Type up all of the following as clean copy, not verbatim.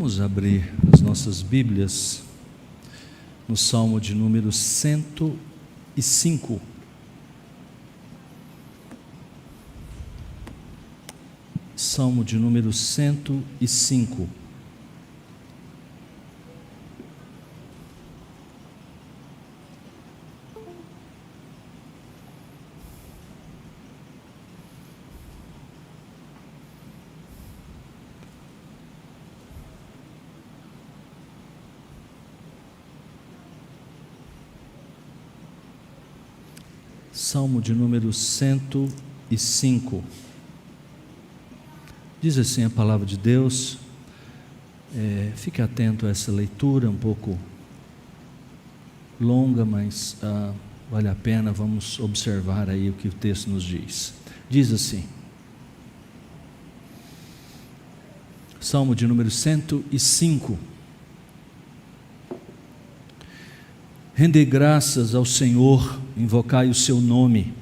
Vamos abrir as nossas Bíblias no Salmo de número 105. Salmo de número 105. Salmo de número 105. Diz assim a palavra de Deus. Fique atento a essa leitura, um pouco longa, mas vale a pena. Vamos observar aí o que o texto nos diz. Diz assim, Salmo de número 105. Rendei graças ao Senhor, invocai o seu nome,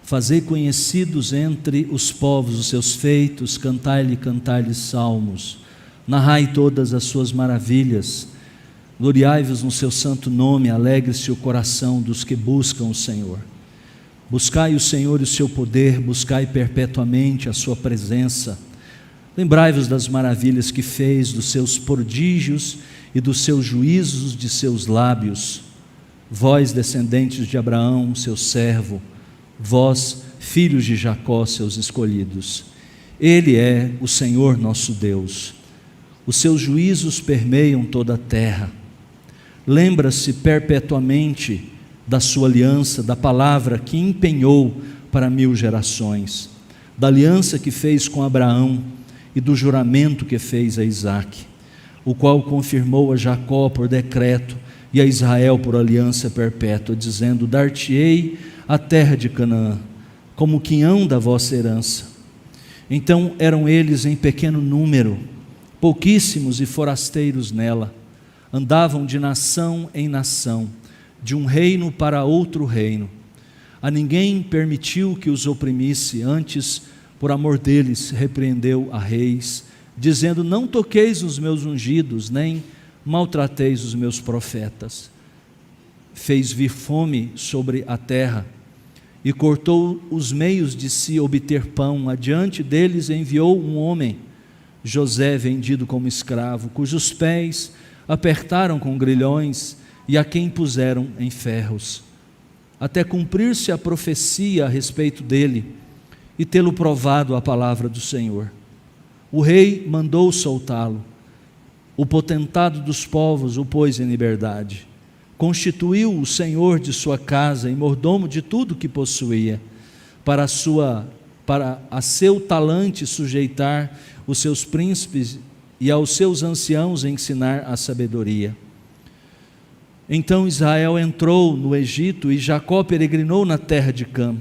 fazei conhecidos entre os povos os seus feitos, cantai-lhe salmos, narrai todas as suas maravilhas, gloriai-vos no seu santo nome, alegre-se o coração dos que buscam o Senhor. Buscai o Senhor e o seu poder, buscai perpetuamente a sua presença, lembrai-vos das maravilhas que fez, dos seus prodígios e dos seus juízos de seus lábios. Vós, descendentes de Abraão, seu servo, vós, filhos de Jacó, seus escolhidos. Ele é o Senhor nosso Deus. Os seus juízos permeiam toda a terra. Lembra-se perpetuamente da sua aliança, da palavra que empenhou para 1000 gerações, da aliança que fez com Abraão e do juramento que fez a Isaque, o qual confirmou a Jacó por decreto e a Israel por aliança perpétua, dizendo: dar-te-ei a terra de Canaã, como quinhão da vossa herança. Então eram eles em pequeno número, pouquíssimos e forasteiros nela, andavam de nação em nação, de um reino para outro reino. A ninguém permitiu que os oprimisse, antes, por amor deles, repreendeu a reis, dizendo: não toqueis os meus ungidos, nem maltrateis os meus profetas. Fez vir fome sobre a terra e cortou os meios de se obter pão. Adiante deles enviou um homem, José, vendido como escravo, cujos pés apertaram com grilhões e a quem puseram em ferros, até cumprir-se a profecia a respeito dele e tê-lo provado a palavra do Senhor. O rei mandou soltá-lo. O potentado dos povos o pôs em liberdade. Constituiu o senhor de sua casa e mordomo de tudo que possuía, para a seu talante sujeitar os seus príncipes e aos seus anciãos ensinar a sabedoria. Então Israel entrou no Egito e Jacó peregrinou na terra de Cã.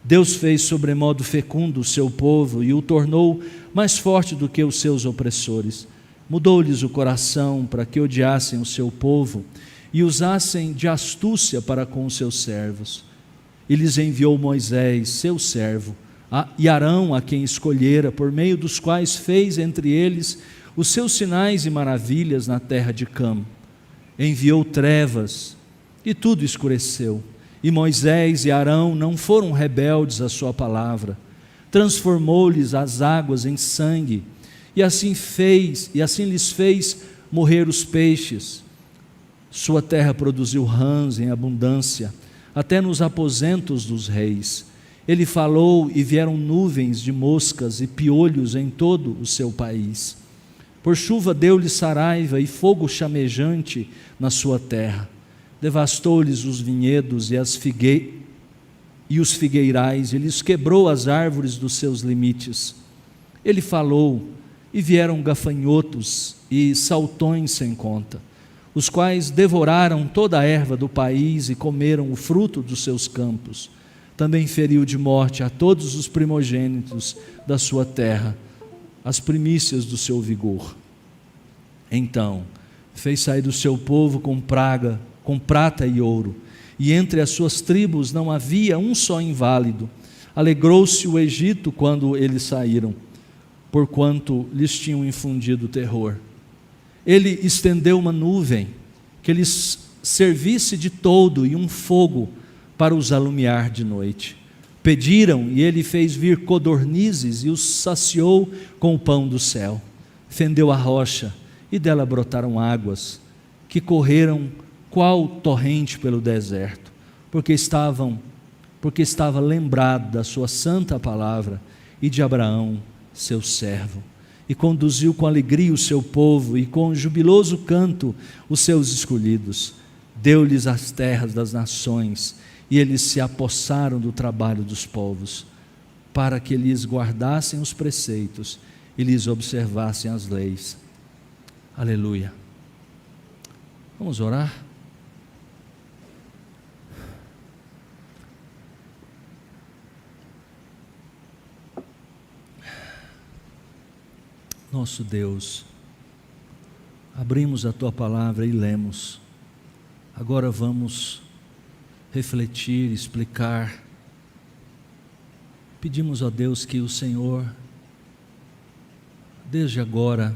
Deus fez sobremodo fecundo o seu povo e o tornou mais forte do que os seus opressores. Mudou-lhes o coração para que odiassem o seu povo e usassem de astúcia para com os seus servos. E lhes enviou Moisés, seu servo, e Arão, a quem escolhera, por meio dos quais fez entre eles os seus sinais e maravilhas na terra de Cã. Enviou trevas e tudo escureceu. E Moisés e Arão não foram rebeldes à sua palavra. Transformou-lhes as águas em sangue, e assim lhes fez morrer os peixes. Sua terra produziu rãs em abundância, até nos aposentos dos reis. Ele falou e vieram nuvens de moscas e piolhos em todo o seu país. Por chuva deu-lhe saraiva e fogo chamejante na sua terra. Devastou-lhes os vinhedos e os figueirais, e lhes quebrou as árvores dos seus limites. Ele falou e vieram gafanhotos e saltões sem conta, os quais devoraram toda a erva do país e comeram o fruto dos seus campos. Também feriu de morte a todos os primogênitos da sua terra, as primícias do seu vigor. Então fez sair do seu povo com praga, com prata e ouro, e entre as suas tribos não havia um só inválido. Alegrou-se o Egito quando eles saíram, porquanto lhes tinham infundido terror. ele estendeu uma nuvem que lhes servisse de toldo e um fogo para os alumiar de noite. Pediram, e ele fez vir codornizes e os saciou com o pão do céu. Fendeu a rocha, e dela brotaram águas, que correram qual torrente pelo deserto, porque estava lembrado da sua santa palavra e de Abraão, seu servo. E conduziu com alegria o seu povo, e com jubiloso canto os seus escolhidos. Deu-lhes as terras das nações, e eles se apossaram do trabalho dos povos, para que lhes guardassem os preceitos e lhes observassem as leis. Aleluia. Vamos orar? Nosso Deus, abrimos a Tua palavra e lemos. Agora vamos refletir, explicar. Pedimos a Deus que o Senhor, desde agora,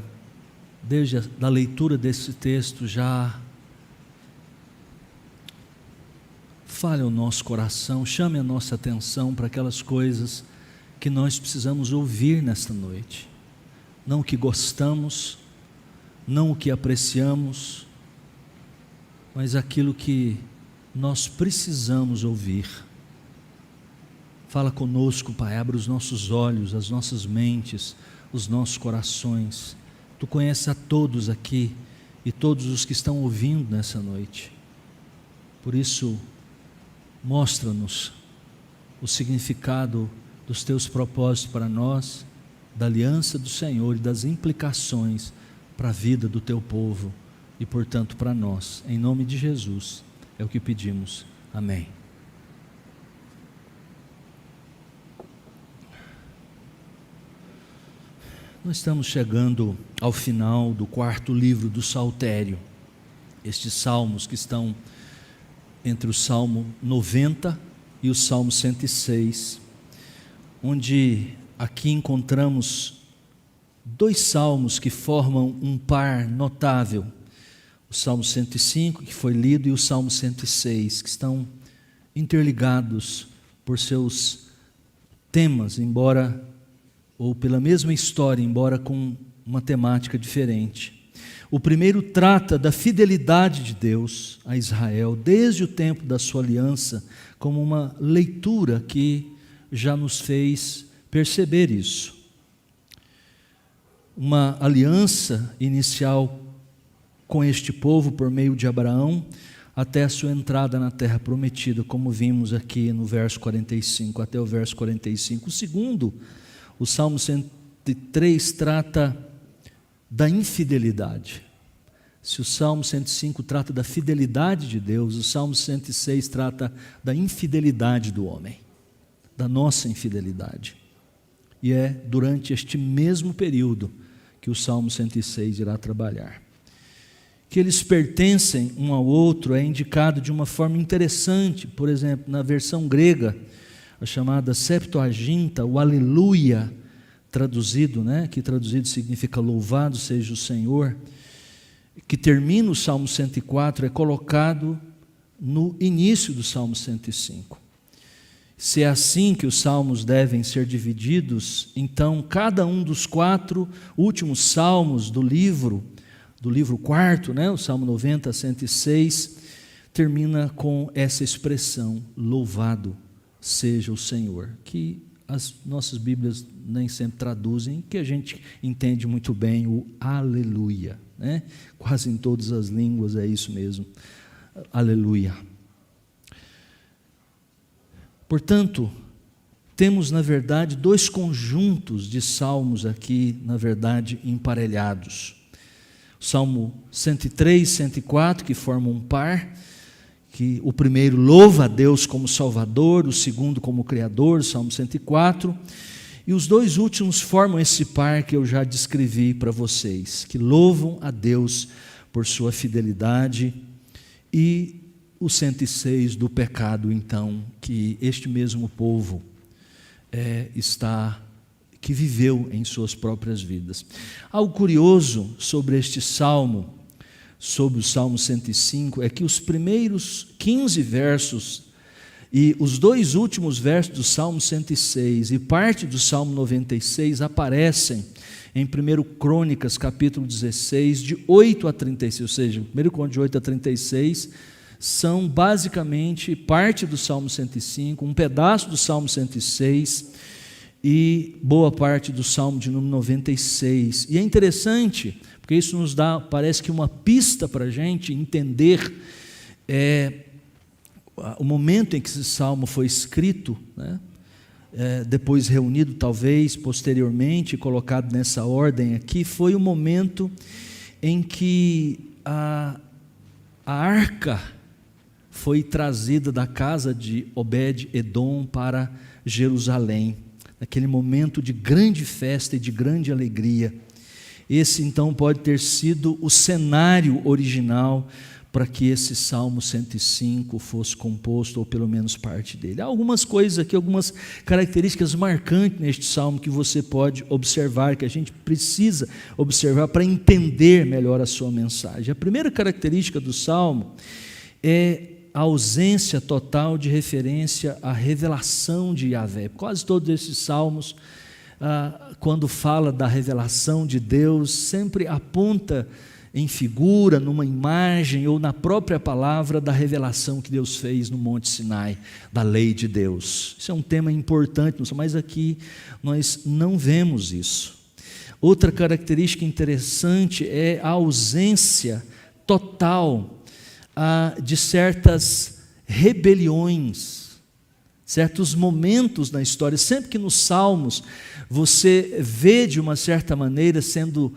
desde a leitura desse texto, já fale ao nosso coração, chame a nossa atenção para aquelas coisas que nós precisamos ouvir nesta noite. Não o que gostamos, não o que apreciamos, mas aquilo que nós precisamos ouvir. Fala conosco, Pai, abre os nossos olhos, as nossas mentes, os nossos corações. Tu conheces a todos aqui e todos os que estão ouvindo nessa noite. Por isso, mostra-nos o significado dos Teus propósitos para nós, da aliança do Senhor e das implicações para a vida do Teu povo e, portanto, para nós. Em nome de Jesus, é o que pedimos. Amém. Nós estamos chegando ao final do 4º livro do Saltério. Estes salmos que estão entre o Salmo 90 e o Salmo 106, onde aqui encontramos 2 salmos que formam um par notável. O Salmo 105, que foi lido, e o Salmo 106, que estão interligados por seus temas, ou pela mesma história, embora com uma temática diferente. O primeiro trata da fidelidade de Deus a Israel, desde o tempo da sua aliança, como uma leitura que já nos fez perceber isso. Uma aliança inicial com este povo por meio de Abraão, até a sua entrada na terra prometida, como vimos aqui no verso 45, até o verso 45. O segundo, o Salmo 103, trata da infidelidade. Se o Salmo 105 trata da fidelidade de Deus, o Salmo 106 trata da infidelidade do homem, da nossa infidelidade. E é durante este mesmo período que o Salmo 106 irá trabalhar. Que eles pertencem um ao outro é indicado de uma forma interessante. Por exemplo, na versão grega, a chamada Septuaginta, o Aleluia, traduzido, que traduzido significa louvado seja o Senhor, que termina o Salmo 104, é colocado no início do Salmo 105. Se é assim que os salmos devem ser divididos, então cada um dos 4 últimos salmos do livro 4, o Salmo 90 a 106, termina com essa expressão, louvado seja o Senhor, que as nossas Bíblias nem sempre traduzem, que a gente entende muito bem o aleluia, quase em todas as línguas é isso mesmo, aleluia. Portanto, temos na verdade 2 conjuntos de salmos aqui, na verdade, emparelhados. O Salmo 103 e 104, que formam um par, que o primeiro louva a Deus como Salvador, o segundo como Criador, o Salmo 104, e os 2 últimos formam esse par que eu já descrevi para vocês, que louvam a Deus por sua fidelidade, e o 106 do pecado, então, que este mesmo povo que viveu em suas próprias vidas. Algo curioso sobre este salmo, sobre o Salmo 105, é que os primeiros 15 versos e os 2 últimos versos do Salmo 106 e parte do Salmo 96 aparecem em 1 Crônicas, capítulo 16, de 8 a 36, ou seja, 1 Crônicas de 8 a 36, são basicamente parte do Salmo 105, um pedaço do Salmo 106 e boa parte do Salmo de número 96. E é interessante, porque isso nos dá, parece que uma pista para a gente entender o momento em que esse salmo foi escrito, né? Depois reunido, talvez, posteriormente, colocado nessa ordem aqui, foi o momento em que a arca foi trazida da casa de Obed-Edom para Jerusalém, naquele momento de grande festa e de grande alegria. Esse então pode ter sido o cenário original para que esse Salmo 105 fosse composto, ou pelo menos parte dele. Há algumas coisas aqui, algumas características marcantes neste Salmo que você pode observar, que a gente precisa observar para entender melhor a sua mensagem. A primeira característica do Salmo é a ausência total de referência à revelação de Yahvé. Quase todos esses salmos, quando fala da revelação de Deus, sempre aponta em figura, numa imagem ou na própria palavra da revelação que Deus fez no Monte Sinai, da lei de Deus. Isso é um tema importante, mas aqui nós não vemos isso. Outra característica interessante é a ausência total de certas rebeliões, certos momentos na história. Sempre que nos Salmos você vê de uma certa maneira sendo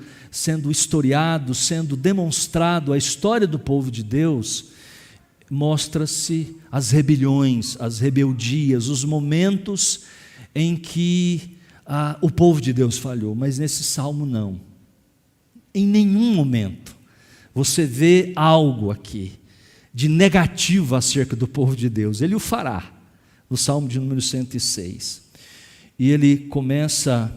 historiado, sendo demonstrado a história do povo de Deus, mostra-se as rebeliões, as rebeldias, os momentos em que o povo de Deus falhou, mas nesse salmo não. Em nenhum momento você vê algo aqui de negativo acerca do povo de Deus. Ele o fará, no salmo de número 106. E ele começa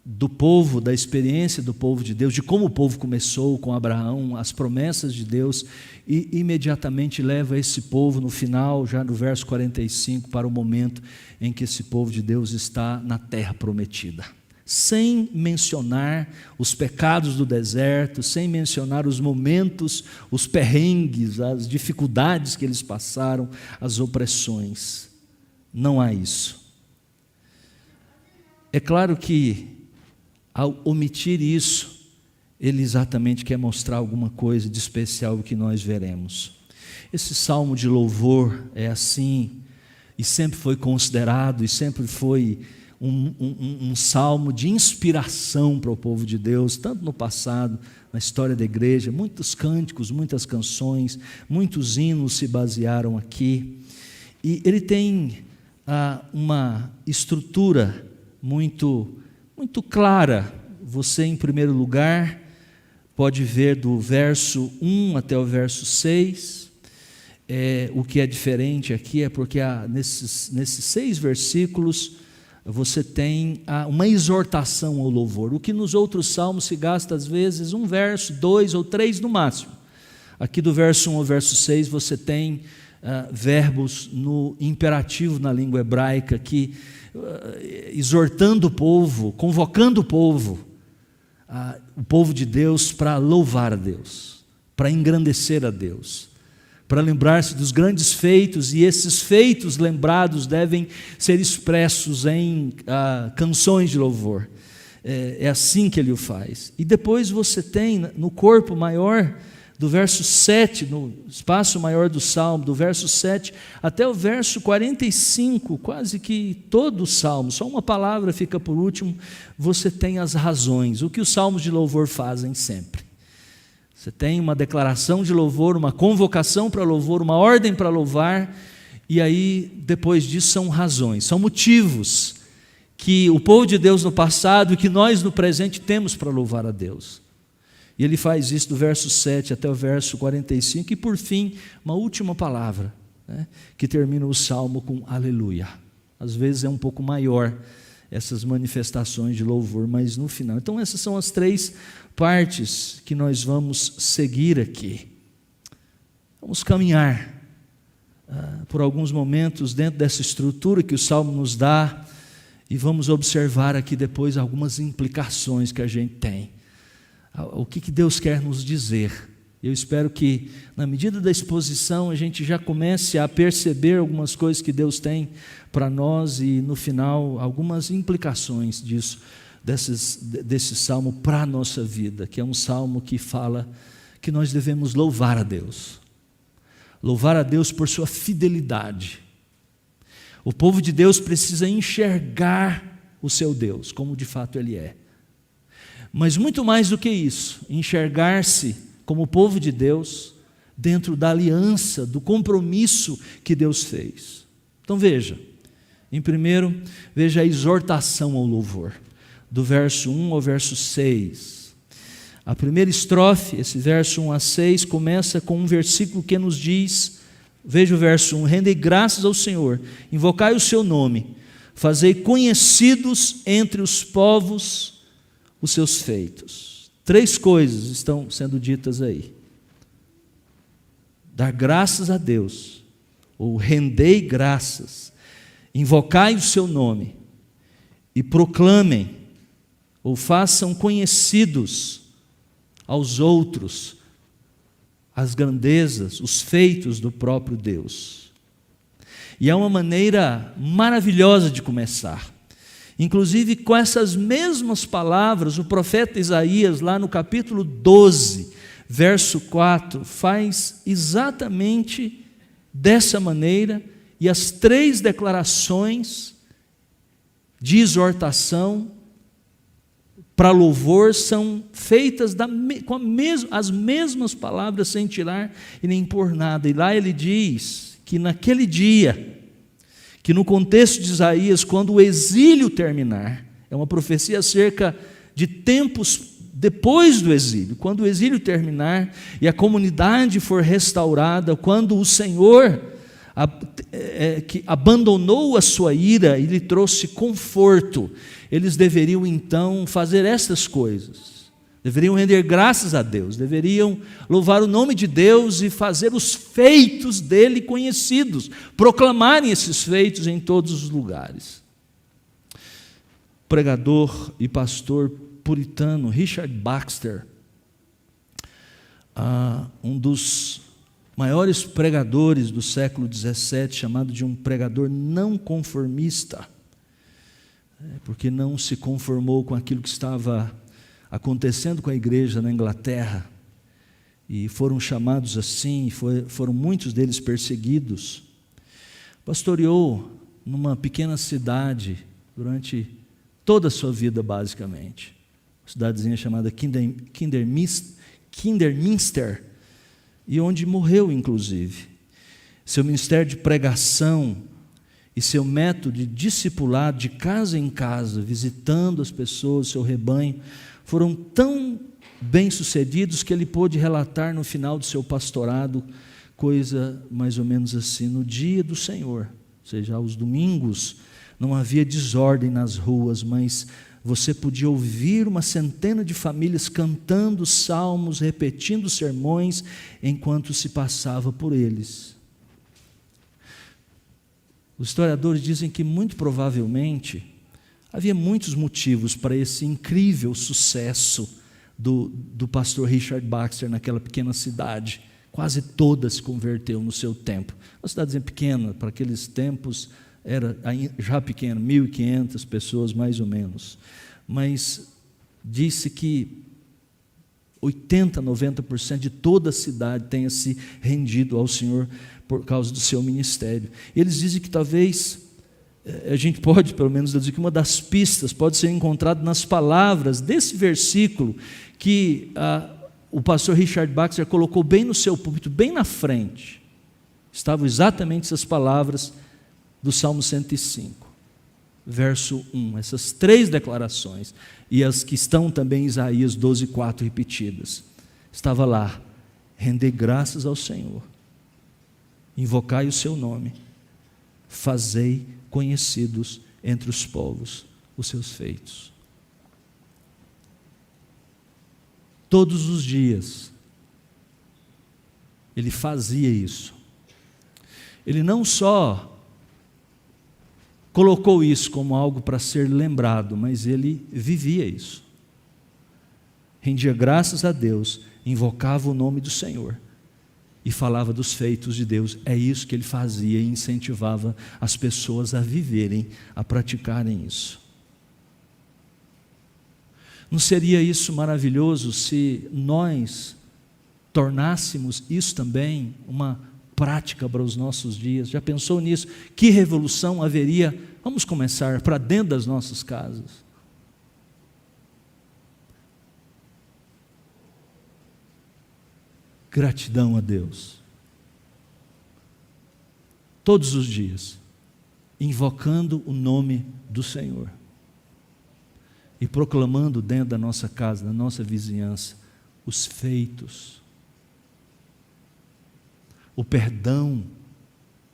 do povo, da experiência do povo de Deus, de como o povo começou com Abraão, as promessas de Deus, e imediatamente leva esse povo no final, já no verso 45, para o momento em que esse povo de Deus está na terra prometida. Sem mencionar os pecados do deserto, sem mencionar os momentos, os perrengues, as dificuldades que eles passaram, as opressões. Não há isso. É claro que, ao omitir isso, ele exatamente quer mostrar alguma coisa de especial que nós veremos. Esse salmo de louvor é assim, e sempre foi considerado, e sempre foi um salmo de inspiração para o povo de Deus, tanto no passado, na história da igreja. Muitos cânticos, muitas canções, muitos hinos se basearam aqui. E ele tem uma estrutura muito clara. Você, em primeiro lugar, pode ver do verso 1 até o verso 6. O que é diferente aqui é porque nesses 6 versículos você tem uma exortação ao louvor. O que nos outros salmos se gasta às vezes 1 verso, 2 ou 3 no máximo. Aqui do verso 1 ao verso 6 você tem verbos no imperativo na língua hebraica que exortando o povo, convocando o povo de Deus para louvar a Deus, para engrandecer a Deus, para lembrar-se dos grandes feitos, e esses feitos lembrados devem ser expressos em canções de louvor. É assim que ele o faz. E depois você tem no corpo maior, do verso 7, no espaço maior do salmo, do verso 7 até o verso 45, quase que todo o salmo, só uma palavra fica por último, você tem as razões, o que os salmos de louvor fazem sempre. Você tem uma declaração de louvor, uma convocação para louvor, uma ordem para louvar, e aí depois disso são razões, são motivos que o povo de Deus no passado e que nós no presente temos para louvar a Deus. E ele faz isso do verso 7 até o verso 45, e por fim, uma última palavra, né, que termina o salmo com aleluia. Às vezes é um pouco maior essas manifestações de louvor, mas no final. Então essas são as 3 partes que nós vamos seguir aqui. Vamos caminhar por alguns momentos dentro dessa estrutura que o Salmo nos dá, e vamos observar aqui depois algumas implicações que a gente tem. O que Deus quer nos dizer. Eu espero que, na medida da exposição, a gente já comece a perceber algumas coisas que Deus tem para nós e, no final, algumas implicações disso, desse salmo para a nossa vida, que é um salmo que fala que nós devemos louvar a Deus. Louvar a Deus por sua fidelidade. O povo de Deus precisa enxergar o seu Deus, como de fato Ele é. Mas muito mais do que isso, enxergar-se como povo de Deus, dentro da aliança, do compromisso que Deus fez. Então veja, em primeiro, veja a exortação ao louvor, do verso 1 ao verso 6. A primeira estrofe, esse verso 1 a 6, começa com um versículo que nos diz, veja o verso 1, rendei graças ao Senhor, invocai o seu nome, fazei conhecidos entre os povos os seus feitos. 3 coisas estão sendo ditas aí: dar graças a Deus, ou rendei graças, invocai o seu nome, e proclamem, ou façam conhecidos aos outros as grandezas, os feitos do próprio Deus. E é uma maneira maravilhosa de começar. Inclusive, com essas mesmas palavras, o profeta Isaías, lá no capítulo 12, verso 4, faz exatamente dessa maneira, e as 3 declarações de exortação para louvor são feitas com as mesmas palavras, sem tirar e nem pôr nada. E lá ele diz que naquele dia, que no contexto de Isaías, quando o exílio terminar, é uma profecia acerca de tempos depois do exílio, quando o exílio terminar e a comunidade for restaurada, quando o Senhor que abandonou a sua ira e lhe trouxe conforto, eles deveriam então fazer estas coisas. Deveriam render graças a Deus, deveriam louvar o nome de Deus e fazer os feitos dele conhecidos, proclamarem esses feitos em todos os lugares. Pregador e pastor puritano Richard Baxter, um dos maiores pregadores do século XVII, chamado de um pregador não conformista, porque não se conformou com aquilo que estava acontecendo com a igreja na Inglaterra, e foram chamados assim, foram muitos deles perseguidos. Pastoreou numa pequena cidade durante toda a sua vida, basicamente, uma cidadezinha chamada Kidderminster, e onde morreu, inclusive. Seu ministério de pregação e seu método de discipulado, de casa em casa, visitando as pessoas, seu rebanho, foram tão bem-sucedidos que ele pôde relatar no final do seu pastorado, coisa mais ou menos assim: no dia do Senhor, ou seja, aos domingos, não havia desordem nas ruas, mas você podia ouvir uma centena de famílias cantando salmos, repetindo sermões, enquanto se passava por eles. Os historiadores dizem que, muito provavelmente, havia muitos motivos para esse incrível sucesso do pastor Richard Baxter naquela pequena cidade. Quase toda se converteu no seu tempo. Uma cidadezinha pequena, para aqueles tempos, era já pequena, 1.500 pessoas mais ou menos. Mas disse que 80%, 90% de toda a cidade tenha se rendido ao Senhor por causa do seu ministério. E eles dizem que talvez, a gente pode pelo menos dizer que uma das pistas pode ser encontrada nas palavras desse versículo que o pastor Richard Baxter colocou bem no seu púlpito, bem na frente. Estavam exatamente essas palavras do Salmo 105, verso 1, essas 3 declarações, e as que estão também em Isaías 12:4 repetidas. Estava lá: rendei graças ao Senhor, invocai o seu nome, fazei conhecidos entre os povos os seus feitos. Todos os dias, ele fazia isso. Ele não só colocou isso como algo para ser lembrado, mas ele vivia isso. Rendia graças a Deus, invocava o nome do Senhor e falava dos feitos de Deus. É isso que ele fazia e incentivava as pessoas a viverem, a praticarem isso. Não seria isso maravilhoso se nós tornássemos isso também uma prática para os nossos dias? Já pensou nisso? Que revolução haveria? Vamos começar para dentro das nossas casas. Gratidão a Deus. Todos os dias, invocando o nome do Senhor e proclamando dentro da nossa casa, da nossa vizinhança, os feitos, o perdão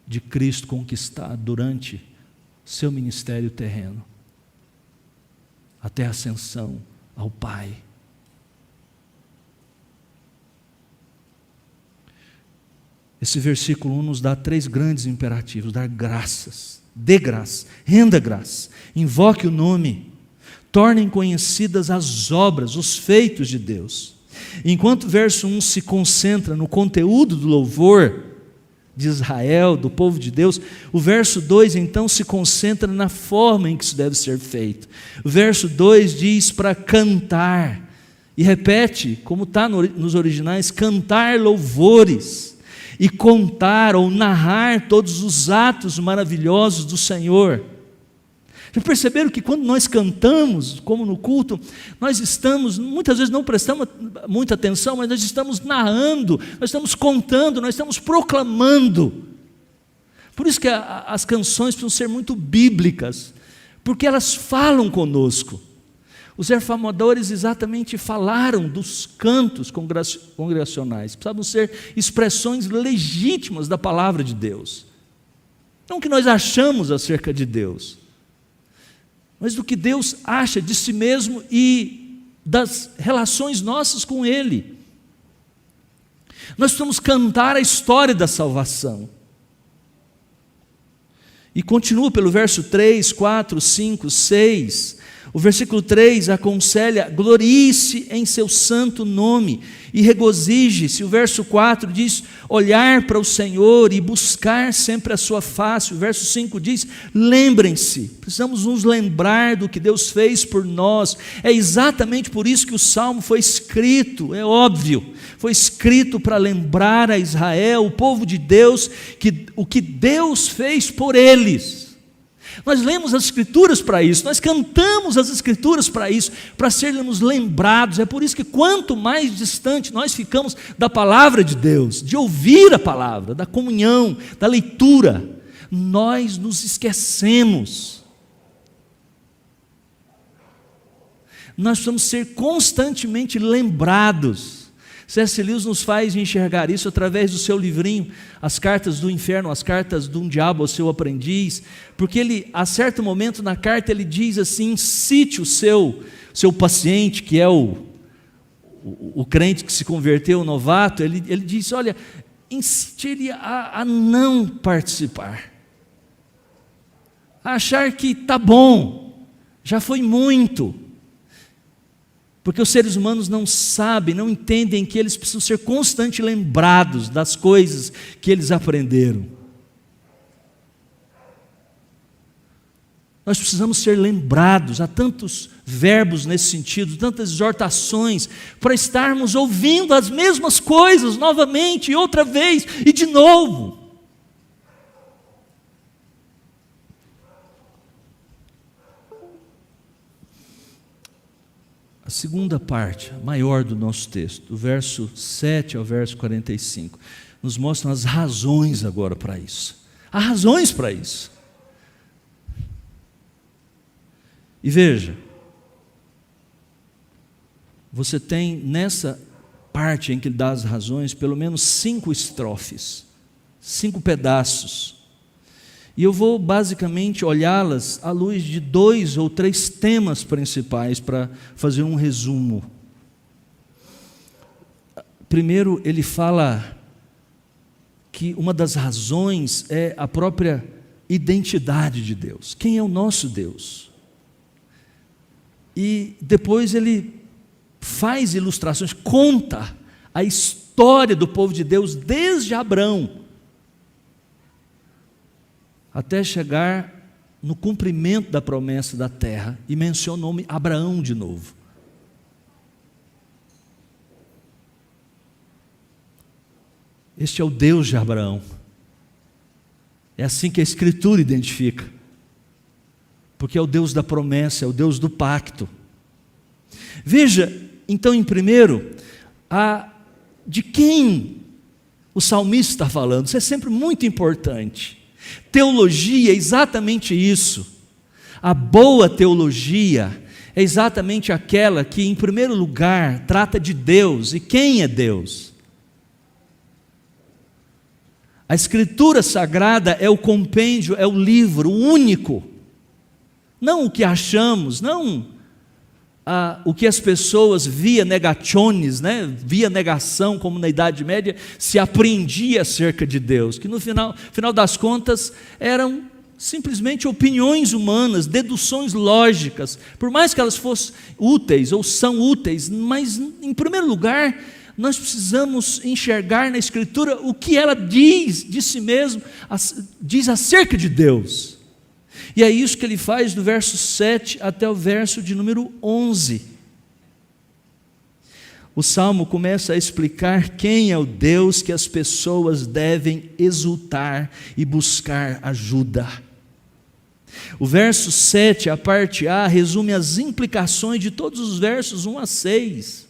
de Cristo conquistado durante seu ministério terreno, até a ascensão ao Pai. Esse versículo 1 nos dá 3 grandes imperativos: dar graças, dê graça, renda graça, invoque o nome, tornem conhecidas as obras, os feitos de Deus. Enquanto o verso 1 se concentra no conteúdo do louvor de Israel, do povo de Deus, o verso 2 então se concentra na forma em que isso deve ser feito. O verso 2 diz para cantar, e repete, como está nos originais, cantar louvores, e contar ou narrar todos os atos maravilhosos do Senhor. Já perceberam que quando nós cantamos, como no culto, nós estamos, muitas vezes não prestamos muita atenção, mas nós estamos narrando, nós estamos contando, nós estamos proclamando. Por isso que as canções precisam ser muito bíblicas, porque elas falam conosco. Os reformadores exatamente falaram dos cantos congregacionais, precisavam ser expressões legítimas da palavra de Deus. Não o que nós achamos acerca de Deus, mas do que Deus acha de si mesmo e das relações nossas com Ele. Nós precisamos cantar a história da salvação. E continua pelo verso 3, 4, 5, 6. O versículo 3 aconselha: glorie-se em seu santo nome e regozije-se. O verso 4 diz: olhar para o Senhor e buscar sempre a sua face. O verso 5 diz: lembrem-se. Precisamos nos lembrar do que Deus fez por nós. É exatamente por isso que o Salmo foi escrito, é óbvio. Foi escrito para lembrar a Israel, o povo de Deus, o que Deus fez por eles. Nós lemos as Escrituras para isso, nós cantamos as Escrituras para isso, para sermos lembrados. É por isso que quanto mais distante nós ficamos da palavra de Deus, de ouvir a palavra, da comunhão, da leitura, nós nos esquecemos. Nós precisamos ser constantemente lembrados. C.S. Lewis nos faz enxergar isso através do seu livrinho, As Cartas do Inferno, As Cartas de um Diabo ao Seu Aprendiz, porque ele, a certo momento na carta, ele diz assim: incite o seu paciente, que é o crente que se converteu, o novato, ele diz: olha, incite ele a não participar, a achar que está bom, já foi muito. Porque os seres humanos não sabem, não entendem que eles precisam ser constantemente lembrados das coisas que eles aprenderam. Nós precisamos ser lembrados. Há tantos verbos nesse sentido, tantas exortações, para estarmos ouvindo as mesmas coisas novamente, e outra vez, e de novo. A segunda parte, maior do nosso texto, do verso 7 ao verso 45, nos mostram as razões agora para isso. Há razões para isso. E veja, você tem nessa parte em que ele dá as razões, pelo menos 5 estrofes, 5 pedaços. E eu vou basicamente olhá-las à luz de 2 ou 3 temas principais para fazer um resumo. Primeiro, ele fala que uma das razões é a própria identidade de Deus. Quem é o nosso Deus? E depois ele faz ilustrações, conta a história do povo de Deus desde Abrão até chegar no cumprimento da promessa da terra, e menciona o nome Abraão de novo. Este é o Deus de Abraão. É assim que a Escritura identifica, porque é o Deus da promessa, é o Deus do pacto. Veja, então, em primeiro, de quem o salmista está falando. Isso é sempre muito importante. Teologia é exatamente isso. A boa teologia é exatamente aquela que, em primeiro lugar, trata de Deus. E quem é Deus? A Escritura Sagrada é o compêndio, é o livro, o único. Não o que achamos, não o que as pessoas via negationes, via negação, como na Idade Média, se apreendia acerca de Deus, que no final das contas eram simplesmente opiniões humanas, deduções lógicas, por mais que elas fossem úteis ou são úteis, mas em primeiro lugar nós precisamos enxergar na Escritura o que ela diz de si mesmo, diz acerca de Deus. E é isso que ele faz do verso 7 até o verso de número 11. O Salmo começa a explicar quem é o Deus que as pessoas devem exultar e buscar ajuda. O verso 7, a parte A, resume as implicações de todos os versos 1 a 6.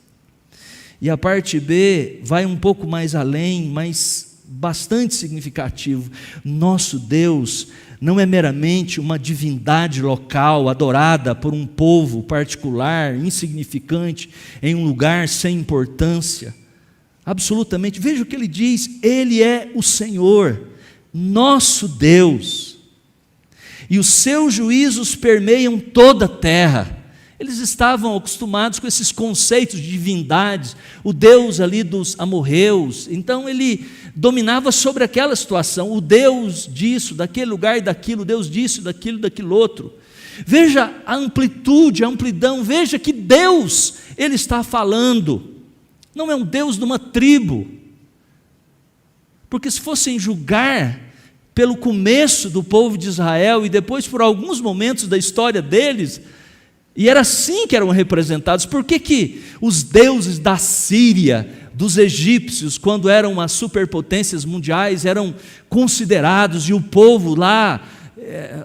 E a parte B vai um pouco mais além, mas bastante significativo. Nosso Deus não é meramente uma divindade local adorada por um povo particular, insignificante, em um lugar sem importância. Absolutamente. Veja o que ele diz: Ele é o Senhor, nosso Deus, e os seus juízos permeiam toda a terra. Eles estavam acostumados com esses conceitos de divindades, o Deus ali dos amorreus, então ele dominava sobre aquela situação, o Deus disso, daquele lugar e daquilo, o Deus disso, daquilo outro. Veja a amplitude, a amplidão, veja que Deus ele está falando, não é um Deus de uma tribo, porque se fossem julgar pelo começo do povo de Israel e depois por alguns momentos da história deles, e era assim que eram representados. Por que os deuses da Síria, dos egípcios, quando eram as superpotências mundiais, eram considerados e o povo lá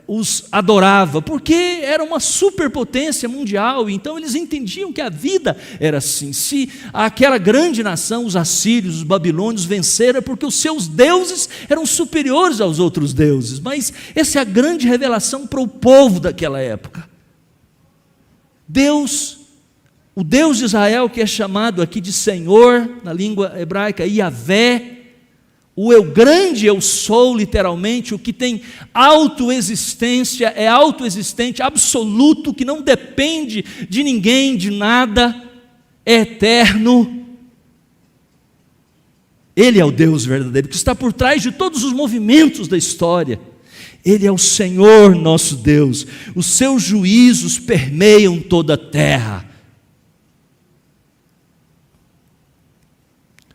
os adorava? Porque era uma superpotência mundial, então eles entendiam que a vida era assim. Se aquela grande nação, os assírios, os babilônios venceram, é porque os seus deuses eram superiores aos outros deuses. Mas essa é a grande revelação para o povo daquela época. Deus, o Deus de Israel, que é chamado aqui de Senhor, na língua hebraica, Yahvé, o eu grande eu sou, literalmente, o que tem autoexistência, é autoexistente, absoluto, que não depende de ninguém, de nada, é eterno. Ele é o Deus verdadeiro, que está por trás de todos os movimentos da história. Ele é o Senhor nosso Deus, os seus juízos permeiam toda a terra.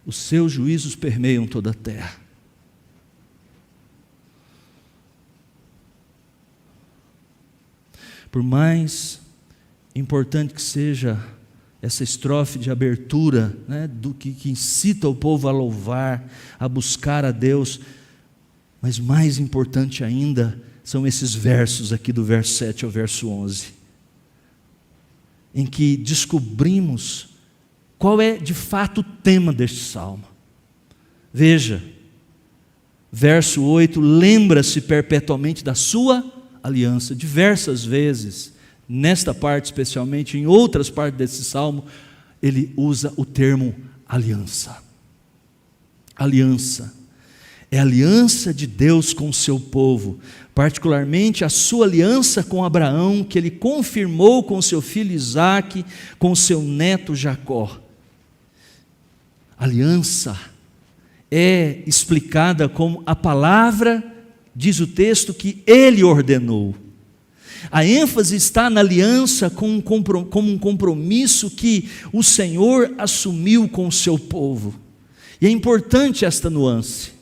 Os seus juízos permeiam toda a terra. Por mais importante que seja essa estrofe de abertura, do que incita o povo a louvar, a buscar a Deus, mas mais importante ainda são esses versos aqui do verso 7 ao verso 11, em que descobrimos qual é de fato o tema deste salmo. Veja, verso 8, lembra-se perpetuamente da sua aliança. Diversas vezes, nesta parte especialmente, em outras partes desse salmo, ele usa o termo aliança. Aliança. É a aliança de Deus com o seu povo, particularmente a sua aliança com Abraão, que ele confirmou com seu filho Isaque, com seu neto Jacó. Aliança é explicada como a palavra, diz o texto, que ele ordenou. A ênfase está na aliança como um compromisso que o Senhor assumiu com o seu povo. E é importante esta nuance.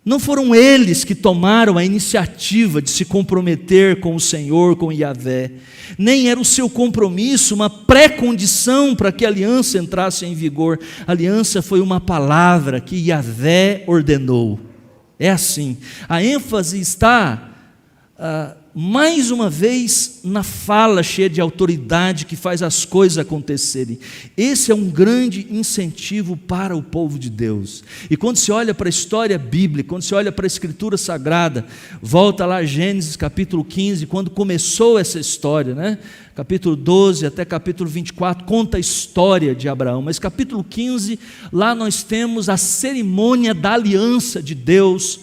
Não foram eles que tomaram a iniciativa de se comprometer com o Senhor, com Yahvé. Nem era o seu compromisso uma pré-condição para que a aliança entrasse em vigor. A aliança foi uma palavra que Yahvé ordenou. É assim. A ênfase está, mais uma vez, na fala cheia de autoridade que faz as coisas acontecerem. Esse é um grande incentivo para o povo de Deus. E quando se olha para a história bíblica, quando se olha para a Escritura Sagrada, volta lá a Gênesis capítulo 15, quando começou essa história, né? Capítulo 12 até capítulo 24, conta a história de Abraão, mas capítulo 15, lá nós temos a cerimônia da aliança de Deus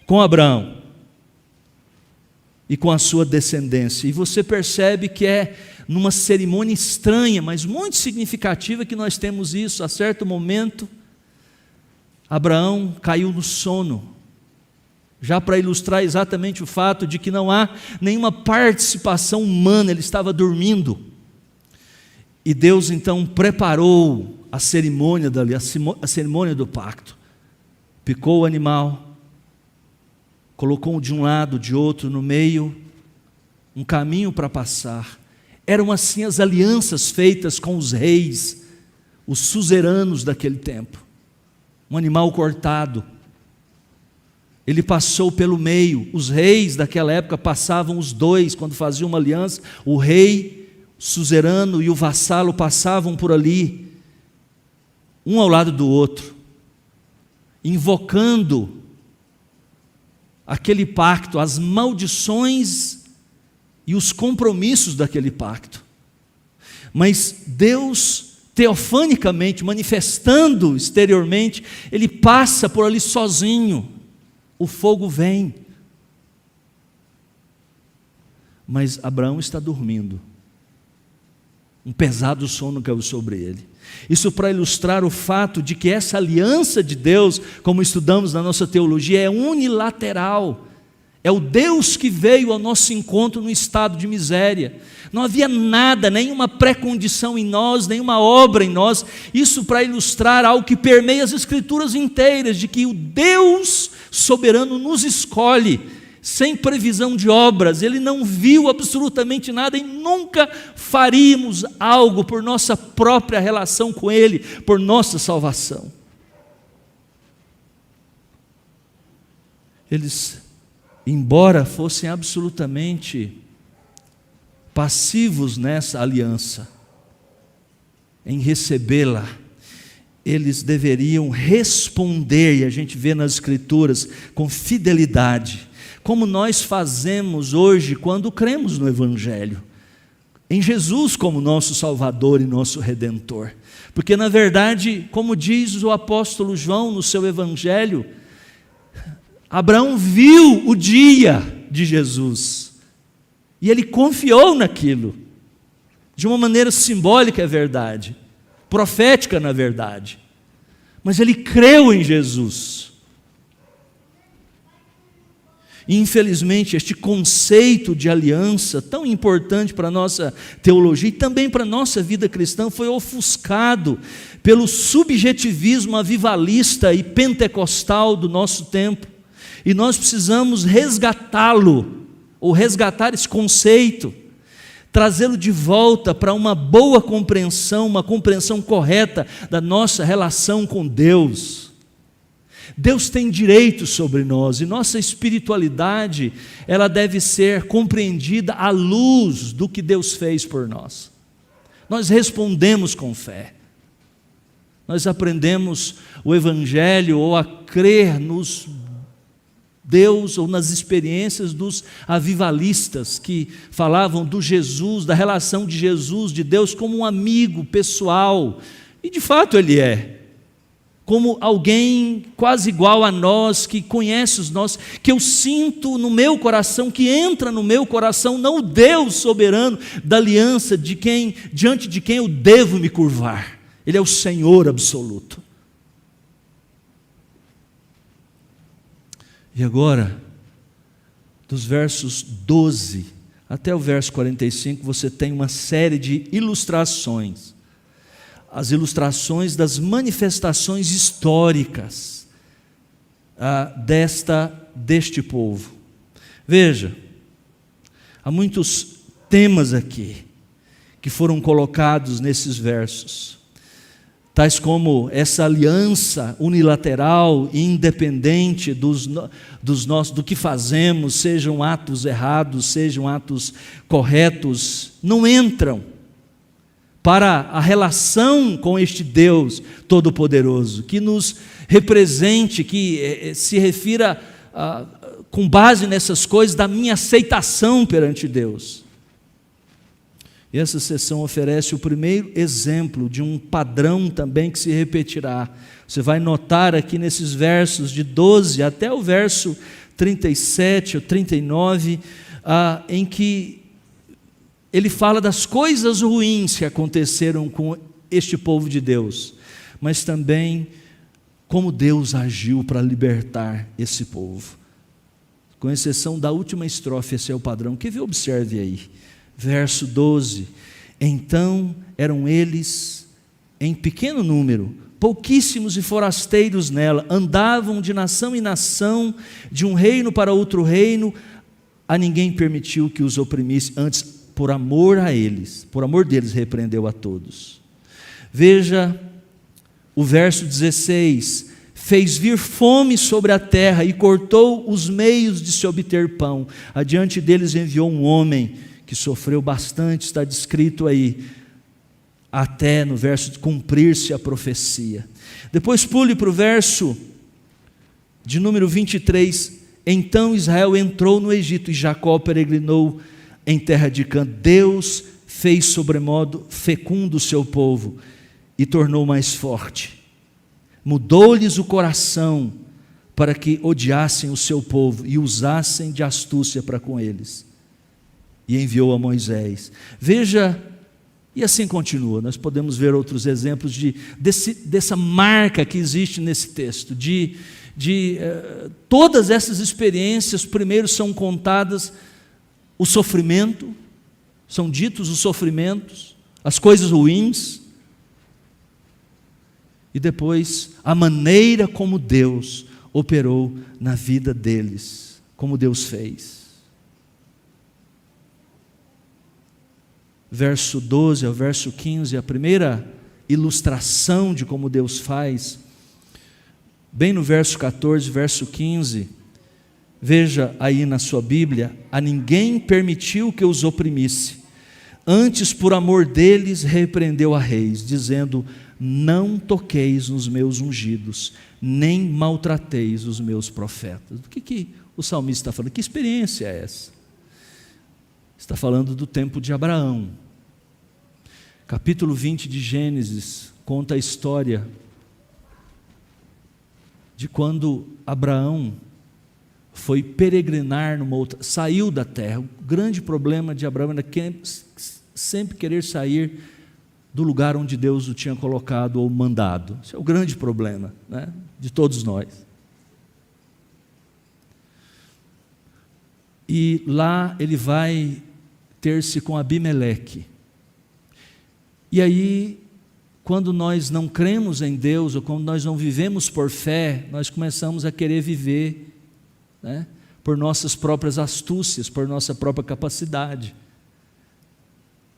com Abraão e com a sua descendência, e você percebe que é numa cerimônia estranha, mas muito significativa, que nós temos isso. A certo momento, Abraão caiu no sono, já para ilustrar exatamente o fato de que não há nenhuma participação humana, ele estava dormindo, e Deus então preparou a cerimônia dali, a cerimônia do pacto, picou o animal, colocou um de um lado, de outro, no meio, um caminho para passar. Eram assim as alianças feitas com os reis, os suzeranos daquele tempo. Um animal cortado, ele passou pelo meio. Os reis daquela época passavam os dois, quando faziam uma aliança, o rei, o suzerano e o vassalo passavam por ali, um ao lado do outro, invocando aquele pacto, as maldições e os compromissos daquele pacto. Mas Deus, teofanicamente, manifestando exteriormente, ele passa por ali sozinho, o fogo vem. Mas Abraão está dormindo, um pesado sono caiu sobre ele. Isso para ilustrar o fato de que essa aliança de Deus, como estudamos na nossa teologia, é unilateral. É o Deus que veio ao nosso encontro no estado de miséria. Não havia nada, nenhuma pré-condição em nós, nenhuma obra em nós. Isso para ilustrar algo que permeia as Escrituras inteiras, de que o Deus soberano nos escolhe, sem previsão de obras. Ele não viu absolutamente nada e nunca faríamos algo por nossa própria relação com Ele, por nossa salvação. Eles, embora fossem absolutamente passivos nessa aliança, em recebê-la, eles deveriam responder, e a gente vê nas Escrituras, com fidelidade, como nós fazemos hoje quando cremos no Evangelho, em Jesus como nosso Salvador e nosso Redentor. Porque na verdade, como diz o apóstolo João no seu Evangelho, Abraão viu o dia de Jesus, e ele confiou naquilo, de uma maneira simbólica é verdade, profética na verdade, mas ele creu em Jesus. E infelizmente este conceito de aliança, tão importante para a nossa teologia e também para a nossa vida cristã, foi ofuscado pelo subjetivismo avivalista e pentecostal do nosso tempo. E nós precisamos resgatá-lo, ou resgatar esse conceito, trazê-lo de volta para uma boa compreensão, uma compreensão correta da nossa relação com Deus. Deus tem direito sobre nós, e nossa espiritualidade, ela deve ser compreendida à luz do que Deus fez por nós. Nós respondemos com fé, nós aprendemos o Evangelho, ou a crer nos Deus, ou nas experiências dos avivalistas, que falavam do Jesus, da relação de Jesus, de Deus, como um amigo pessoal, e de fato Ele é, como alguém quase igual a nós, que conhece os nossos, que eu sinto no meu coração, que entra no meu coração, não o Deus soberano da aliança, diante de quem eu devo me curvar. Ele é o Senhor absoluto. E agora, dos versos 12 até o verso 45, você tem uma série de ilustrações. As ilustrações das manifestações históricas deste povo. Veja, há muitos temas aqui que foram colocados nesses versos, tais como essa aliança unilateral e independente do que fazemos, sejam atos errados, sejam atos corretos, não entram para a relação com este Deus Todo-Poderoso, que nos represente, que se refira, com base nessas coisas, da minha aceitação perante Deus. E essa sessão oferece o primeiro exemplo de um padrão também que se repetirá. Você vai notar aqui nesses versos de 12 até o verso 37 ou 39, em que ele fala das coisas ruins que aconteceram com este povo de Deus, mas também como Deus agiu para libertar esse povo. Com exceção da última estrofe, esse é o padrão. Quer ver? Observe aí. Verso 12: então eram eles em pequeno número, pouquíssimos e forasteiros nela, andavam de nação em nação, de um reino para outro reino, a ninguém permitiu que os oprimisse, antes, por amor a eles, por amor deles, repreendeu a todos. Veja o verso 16: fez vir fome sobre a terra e cortou os meios de se obter pão. Adiante deles enviou um homem que sofreu bastante, está descrito aí, até no verso de cumprir-se a profecia. Depois pule para o verso de número 23, então Israel entrou no Egito e Jacó peregrinou em terra de Cã. Deus fez sobremodo fecundo o seu povo e tornou mais forte, mudou-lhes o coração para que odiassem o seu povo e usassem de astúcia para com eles, e enviou a Moisés. Veja, e assim continua, nós podemos ver outros exemplos dessa marca que existe nesse texto, todas essas experiências. Primeiro são contadas o sofrimento, são ditos os sofrimentos, as coisas ruins, e depois a maneira como Deus operou na vida deles, como Deus fez. Verso 12 ao verso 15, a primeira ilustração de como Deus faz. Bem no verso 14, verso 15, veja aí na sua Bíblia: a ninguém permitiu que os oprimisse, antes por amor deles repreendeu a reis, dizendo: não toqueis nos meus ungidos, nem maltrateis os meus profetas. Do que o salmista está falando? Que experiência é essa? Está falando do tempo de Abraão. Capítulo 20 de Gênesis conta a história de quando Abraão foi peregrinar saiu da terra. O grande problema de Abraão era sempre querer sair do lugar onde Deus o tinha colocado ou mandado. Esse é o grande problema, né, de todos nós. E lá ele vai ter-se com Abimeleque. E aí, quando nós não cremos em Deus, ou quando nós não vivemos por fé, nós começamos a querer viver, né, por nossas próprias astúcias, por nossa própria capacidade.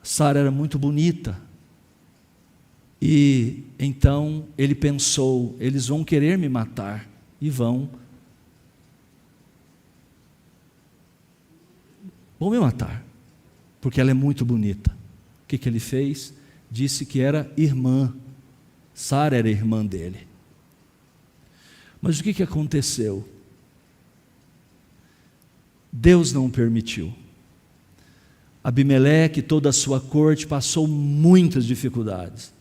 Sara era muito bonita, e então ele pensou: eles vão querer me matar, e vão me matar, porque ela é muito bonita. O que ele fez? Disse que era irmã, Sara era irmã dele. Mas o que aconteceu? Deus não permitiu. Abimeleque e toda a sua corte passou muitas dificuldades.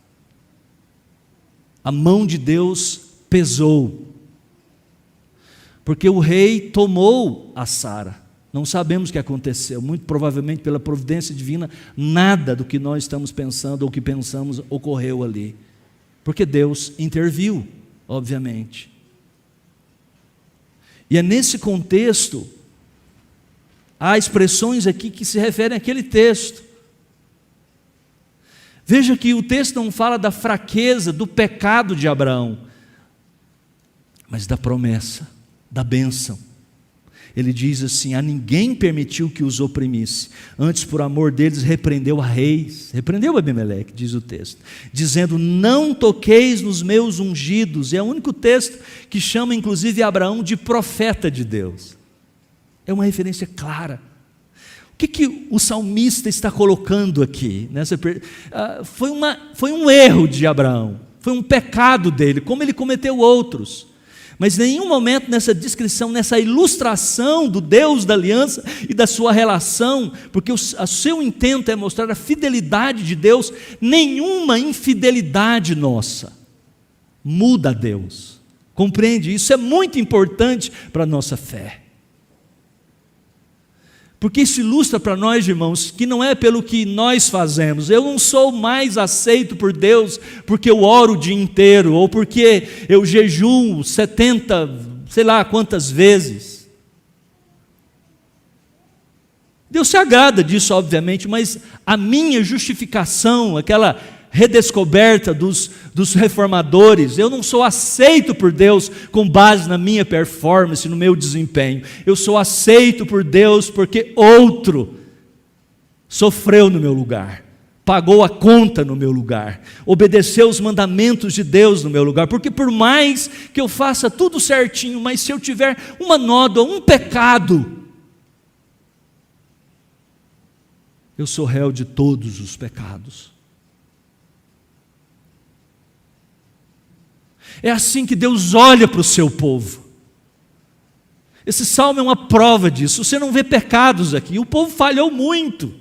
A mão de Deus pesou. Porque o rei tomou a Sara. Não sabemos o que aconteceu, muito provavelmente pela providência divina, nada do que nós estamos pensando ou que pensamos ocorreu ali. Porque Deus interviu, obviamente. E é nesse contexto, há expressões aqui que se referem àquele texto. Veja que o texto não fala da fraqueza, do pecado de Abraão, mas da promessa, da bênção. Ele diz assim: a ninguém permitiu que os oprimisse, antes por amor deles repreendeu a reis, repreendeu Abimeleque, diz o texto, dizendo: não toqueis nos meus ungidos. É o único texto que chama inclusive Abraão de profeta de Deus. É uma referência clara. O que o salmista está colocando aqui? Foi um erro de Abraão, foi um pecado dele, como ele cometeu outros. Mas em nenhum momento nessa descrição, nessa ilustração do Deus da aliança e da sua relação, porque o seu intento é mostrar a fidelidade de Deus, nenhuma infidelidade nossa muda a Deus. Compreende? Isso é muito importante para a nossa fé. Porque isso ilustra para nós, irmãos, que não é pelo que nós fazemos. Eu não sou mais aceito por Deus porque eu oro o dia inteiro, ou porque eu jejuo 70, sei lá quantas vezes. Deus se agrada disso, obviamente, mas a minha justificação, aquela redescoberta dos reformadores, eu não sou aceito por Deus com base na minha performance, no meu desempenho. Eu sou aceito por Deus porque outro sofreu no meu lugar, pagou a conta no meu lugar, obedeceu os mandamentos de Deus no meu lugar. Porque por mais que eu faça tudo certinho, mas se eu tiver uma nódoa, um pecado, eu sou réu de todos os pecados. É assim que Deus olha para o seu povo. Esse salmo é uma prova disso. Você não vê pecados aqui, o povo falhou muito.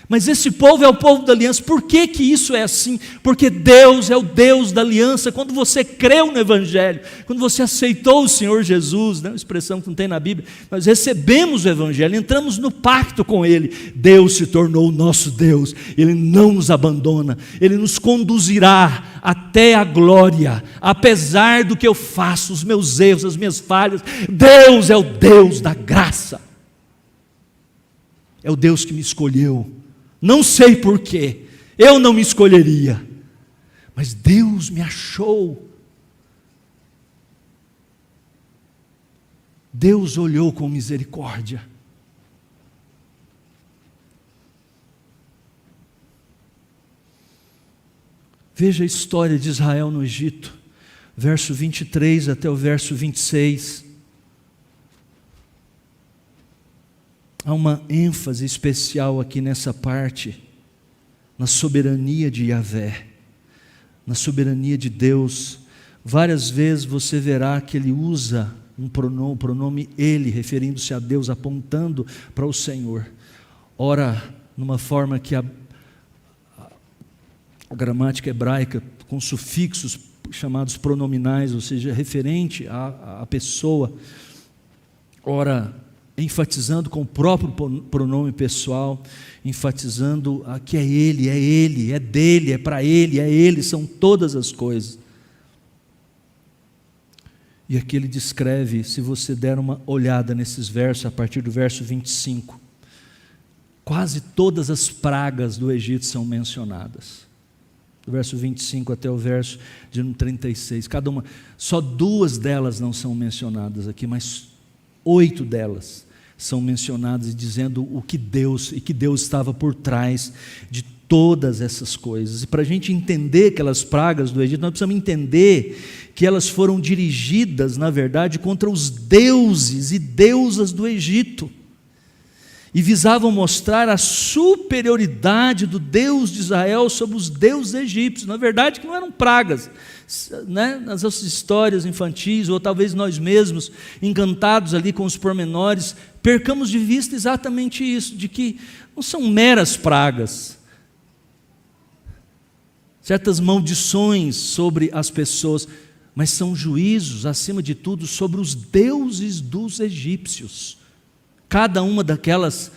Mas esse povo é o povo da aliança. Por que isso é assim? Porque Deus é o Deus da aliança. Quando você creu no Evangelho, quando você aceitou o Senhor Jesus, né, uma expressão que não tem na Bíblia, nós recebemos o Evangelho, entramos no pacto com Ele. Deus se tornou o nosso Deus. Ele não nos abandona. Ele nos conduzirá até a glória, apesar do que eu faço, os meus erros, as minhas falhas. Deus é o Deus da graça. É o Deus que me escolheu. Não sei porquê, eu não me escolheria, mas Deus me achou. Deus olhou com misericórdia. Veja a história de Israel no Egito, verso 23 até o verso 26. Há uma ênfase especial aqui nessa parte, na soberania de Yahvé, na soberania de Deus. Várias vezes você verá que ele usa o pronome ele, referindo-se a Deus, apontando para o Senhor. Ora, numa forma que a gramática hebraica, com sufixos chamados pronominais, ou seja, referente à pessoa. Ora, enfatizando com o próprio pronome pessoal, enfatizando que é Ele, é dele, é para Ele, são todas as coisas. E aqui ele descreve, se você der uma olhada nesses versos, a partir do verso 25, quase todas as pragas do Egito são mencionadas. Do verso 25 até o verso de 36, cada uma, só 2 delas não são mencionadas aqui, mas 8 delas são mencionadas, dizendo o que Deus estava por trás de todas essas coisas. E para a gente entender aquelas pragas do Egito, nós precisamos entender que elas foram dirigidas, na verdade, contra os deuses e deusas do Egito, e visavam mostrar a superioridade do Deus de Israel sobre os deuses egípcios. Na verdade, que não eram pragas, né? Nas nossas histórias infantis, ou talvez nós mesmos, encantados ali com os pormenores, percamos de vista exatamente isso, de que não são meras pragas, certas maldições sobre as pessoas, mas são juízos, acima de tudo, sobre os deuses dos egípcios. Cada uma daquelas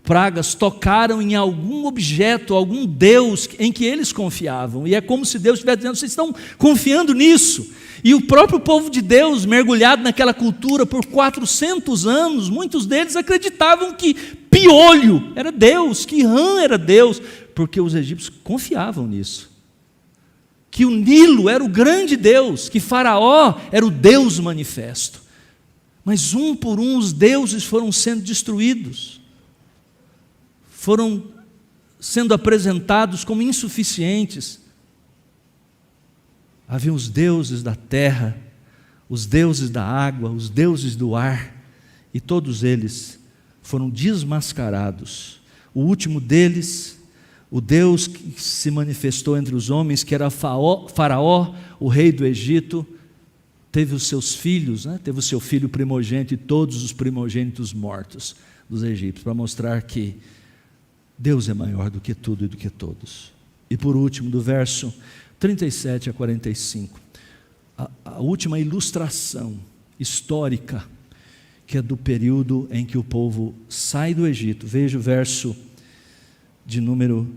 pragas tocaram em algum objeto, algum Deus em que eles confiavam, e é como se Deus estivesse dizendo: vocês estão confiando nisso. E o próprio povo de Deus, mergulhado naquela cultura por 400 anos, muitos deles acreditavam que piolho era Deus, que rã era Deus, porque os egípcios confiavam nisso, que o Nilo era o grande Deus, que Faraó era o Deus manifesto. Mas um por um os deuses foram sendo destruídos, foram sendo apresentados como insuficientes. Havia os deuses da terra, os deuses da água, os deuses do ar, e todos eles foram desmascarados. O último deles, o Deus que se manifestou entre os homens, que era Faraó, o rei do Egito, teve os seus filhos, teve o seu filho primogênito e todos os primogênitos mortos dos egípcios, para mostrar que Deus é maior do que tudo e do que todos. E por último, do verso 37 a 45, a última ilustração histórica, que é do período em que o povo sai do Egito. Veja o verso de número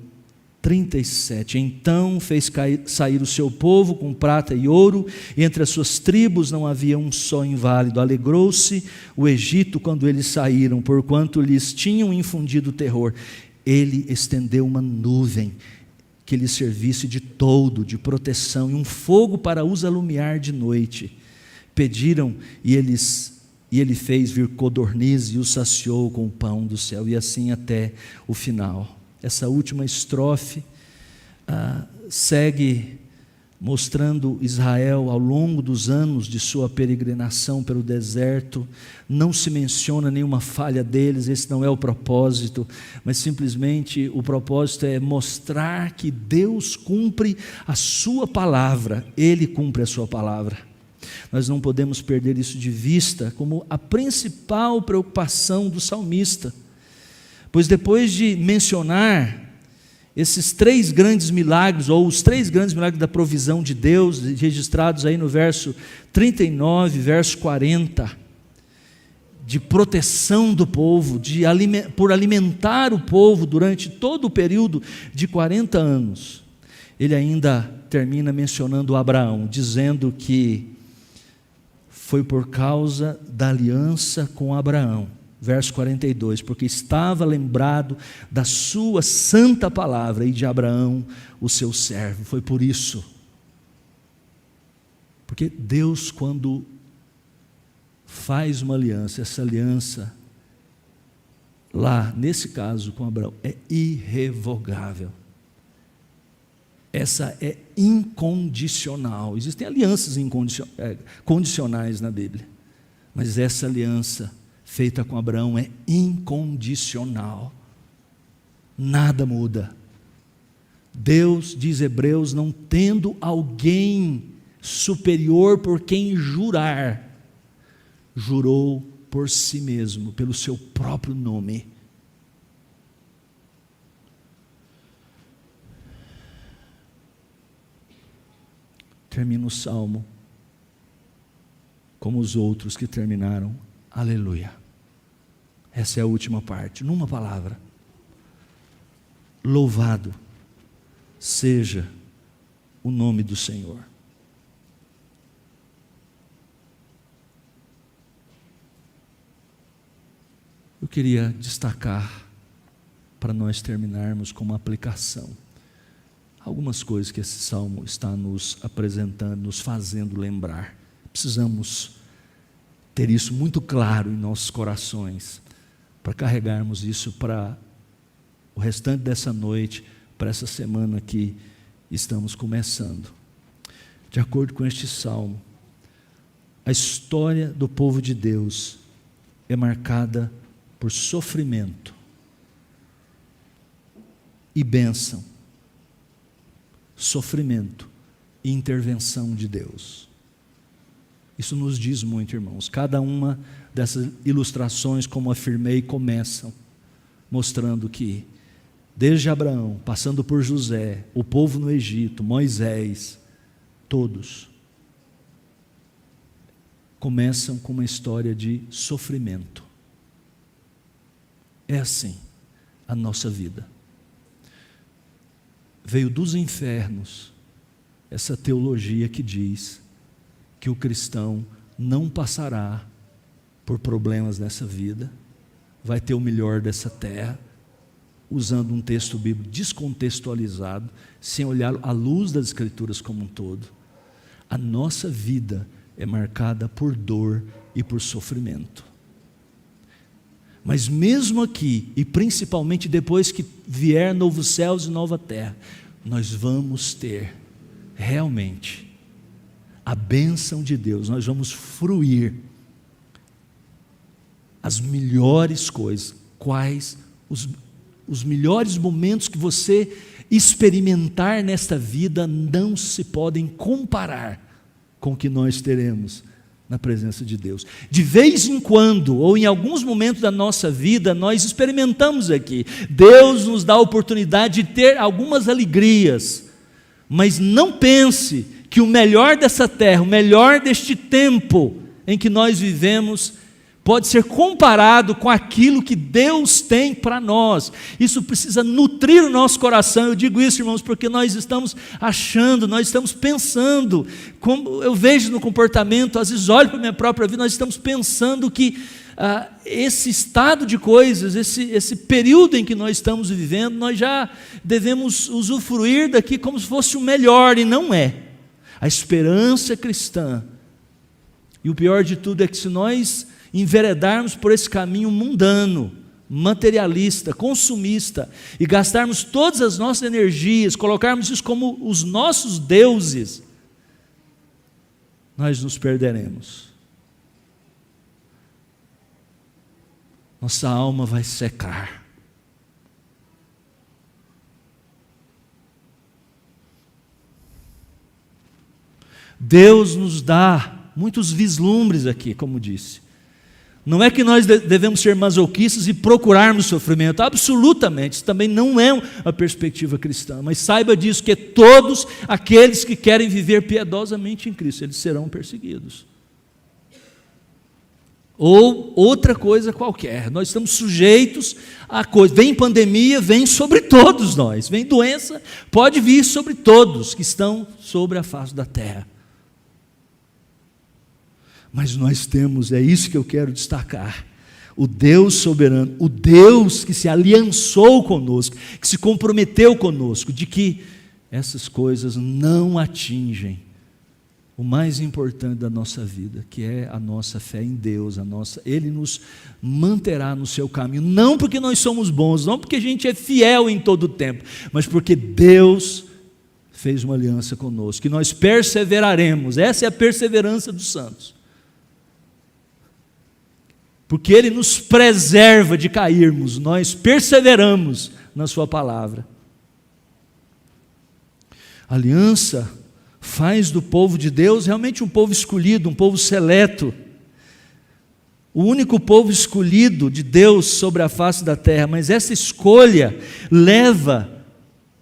37. Então fez sair o seu povo com prata e ouro, e entre as suas tribos não havia um só inválido. Alegrou-se o Egito quando eles saíram, porquanto lhes tinham infundido terror. Ele estendeu uma nuvem que lhes servisse de toldo, de proteção, e um fogo para os alumiar de noite. Pediram, e ele fez vir codornizes e os saciou com o pão do céu, e assim até o final. Essa última estrofe segue mostrando Israel ao longo dos anos de sua peregrinação pelo deserto. Não se menciona nenhuma falha deles, esse não é o propósito, mas simplesmente o propósito é mostrar que Deus cumpre a sua palavra, Ele cumpre a sua palavra. Nós não podemos perder isso de vista como a principal preocupação do salmista, pois depois de mencionar esses 3 grandes milagres, ou os 3 grandes milagres da provisão de Deus, registrados aí no verso 39, verso 40, de proteção do povo, por alimentar o povo durante todo o período de 40 anos, ele ainda termina mencionando Abraão, dizendo que foi por causa da aliança com Abraão. Verso 42, porque estava lembrado da sua santa palavra e de Abraão, o seu servo. Foi por isso. Porque Deus, quando faz uma aliança, essa aliança, lá, nesse caso com Abraão, é irrevogável. Essa é incondicional. Existem alianças condicionais na Bíblia, mas essa aliança feita com Abraão é incondicional, nada muda. Deus, diz Hebreus, não tendo alguém superior por quem jurar, jurou por si mesmo, pelo seu próprio nome. Termina o salmo como os outros que terminaram. Aleluia. Essa é a última parte, numa palavra: louvado seja o nome do Senhor. Eu queria destacar, para nós terminarmos com uma aplicação, algumas coisas que esse salmo está nos apresentando, nos fazendo lembrar. Precisamos ter isso muito claro em nossos corações, para carregarmos isso para o restante dessa noite, para essa semana que estamos começando. De acordo com este salmo, a história do povo de Deus é marcada por sofrimento e bênção, sofrimento e intervenção de Deus. Isso nos diz muito, irmãos. Cada uma dessas ilustrações, como afirmei, começam mostrando que, desde Abraão, passando por José, o povo no Egito, Moisés, todos começam com uma história de sofrimento. É assim a nossa vida. Veio dos infernos essa teologia que diz que o cristão não passará por problemas nessa vida, vai ter o melhor dessa terra, usando um texto bíblico descontextualizado, sem olhar à luz das Escrituras como um todo. A nossa vida é marcada por dor e por sofrimento. Mas mesmo aqui, e principalmente depois que vier novos céus e nova terra, nós vamos ter realmente a bênção de Deus, nós vamos fruir as melhores coisas. Quais os melhores momentos que você experimentar nesta vida não se podem comparar com o que nós teremos na presença de Deus. De vez em quando, ou em alguns momentos da nossa vida, nós experimentamos aqui. Deus nos dá a oportunidade de ter algumas alegrias, mas não pense que o melhor dessa terra, o melhor deste tempo em que nós vivemos, pode ser comparado com aquilo que Deus tem para nós. Isso precisa nutrir o nosso coração. Eu digo isso, irmãos, porque nós estamos achando, nós estamos pensando, como eu vejo no comportamento, às vezes olho para a minha própria vida, nós estamos pensando que esse estado de coisas, esse período em que nós estamos vivendo, nós já devemos usufruir daqui como se fosse o melhor, e não é. A esperança cristã, e o pior de tudo é que se nós enveredarmos por esse caminho mundano, materialista, consumista, e gastarmos todas as nossas energias, colocarmos isso como os nossos deuses, nós nos perderemos. Nossa alma vai secar. Deus nos dá muitos vislumbres aqui, como disse. Não é que nós devemos ser masoquistas e procurarmos sofrimento, absolutamente, isso também não é uma perspectiva cristã, mas saiba disso, que todos aqueles que querem viver piedosamente em Cristo, eles serão perseguidos. Ou outra coisa qualquer, nós estamos sujeitos a coisa, vem pandemia, vem sobre todos nós, vem doença, pode vir sobre todos que estão sobre a face da terra. Mas nós temos, é isso que eu quero destacar, o Deus soberano, o Deus que se aliançou conosco, que se comprometeu conosco, de que essas coisas não atingem o mais importante da nossa vida, que é a nossa fé em Deus, Ele nos manterá no seu caminho, não porque nós somos bons, não porque a gente é fiel em todo o tempo, mas porque Deus fez uma aliança conosco, que nós perseveraremos. Essa é a perseverança dos santos. Porque Ele nos preserva de cairmos, nós perseveramos na sua palavra. A aliança faz do povo de Deus realmente um povo escolhido, um povo seleto, o único povo escolhido de Deus sobre a face da terra, mas essa escolha leva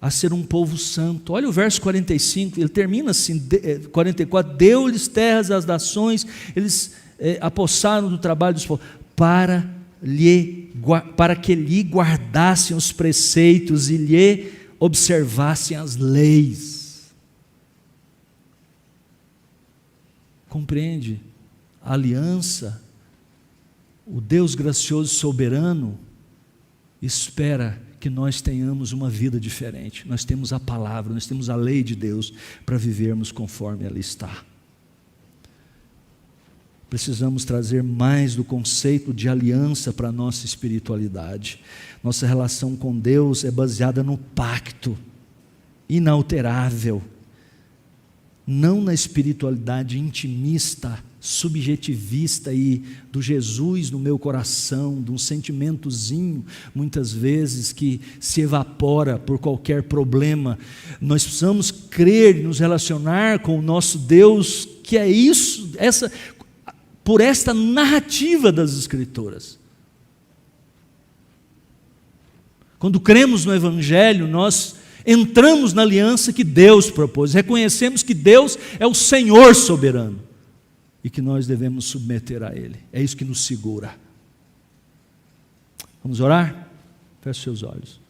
a ser um povo santo. Olha o verso 45, ele termina assim, 44, deu-lhes terras às nações, eles apossaram do trabalho dos povos, para que lhe guardassem os preceitos e lhe observassem as leis. Compreende? A aliança, o Deus gracioso e soberano espera que nós tenhamos uma vida diferente. Nós temos a palavra, nós temos a lei de Deus para vivermos conforme ela está. Precisamos trazer mais do conceito de aliança para a nossa espiritualidade. Nossa relação com Deus é baseada no pacto inalterável, não na espiritualidade intimista, subjetivista e do Jesus no meu coração, de um sentimentozinho, muitas vezes, que se evapora por qualquer problema. Nós precisamos crer e nos relacionar com o nosso Deus, que é isso, por esta narrativa das Escrituras. Quando cremos no Evangelho, nós entramos na aliança que Deus propôs, reconhecemos que Deus é o Senhor soberano, e que nós devemos submeter a Ele. É isso que nos segura. Vamos orar? Feche seus olhos.